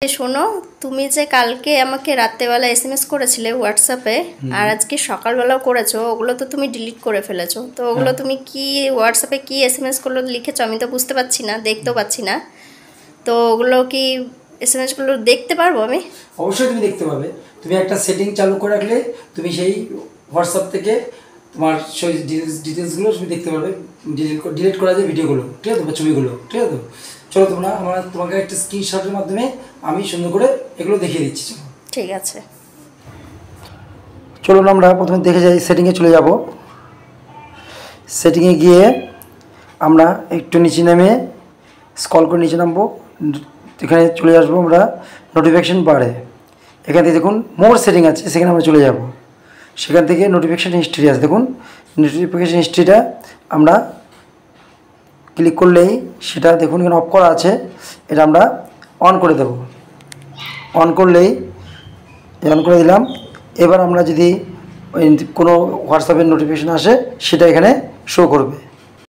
শোনো, তুমি যে কালকে আমাকে রাত্রেবেলা এসএমএস করেছিলে হোয়াটসঅ্যাপে, আর আজকে সকালবেলাও করেছো, ওগুলো তো তুমি ডিলিট করে ফেলেছো। তো ওগুলো তুমি কি হোয়াটসঅ্যাপে কি এসএমএস গুলো লিখেছো আমি তো বুঝতে পারছি না, দেখতেও পাচ্ছি না। তো ওগুলো কি এসএমএস গুলো দেখতে পারবো আমি? অবশ্যই তুমি দেখতে পাবে। তুমি একটা সেটিং চালু করে রাখলে তুমি সেই হোয়াটসঅ্যাপ থেকে তোমার সেই ডিটেলসগুলো তুমি দেখতে পারবে। ডিলিট করা যায় ভিডিওগুলো, ঠিক আছে, বা ছবিগুলো, ঠিক আছে। চলো তোমাকে একটা স্ক্রিনশটের মাধ্যমে আমি সুন্দর করে এগুলো দেখিয়ে দিচ্ছি। ঠিক আছে, চলুন আমরা প্রথমে দেখে যাই। সেটিংয়ে চলে যাব। সেটিংয়ে গিয়ে আমরা একটু নিচে নেমে স্ক্রল করে নিচে নামবো। এখানে চলে আসবো আমরা নোটিফিকেশন বারে। এখান থেকে দেখুন মোর সেটিং আছে, সেখানে আমরা চলে যাব। সেখান থেকে নোটিফিকেশান হিস্ট্রি আছে, দেখুন নোটিফিকেশান হিস্ট্রিটা আমরা ক্লিক করলেই সেটা দেখুন এখানে অফ করা আছে, এটা আমরা অন করে দেব। অন করলেই অন করে দিলাম। এবার আমরা যদি কোনো হোয়াটসঅ্যাপের নোটিফিকেশান আসে সেটা এখানে শো করবে।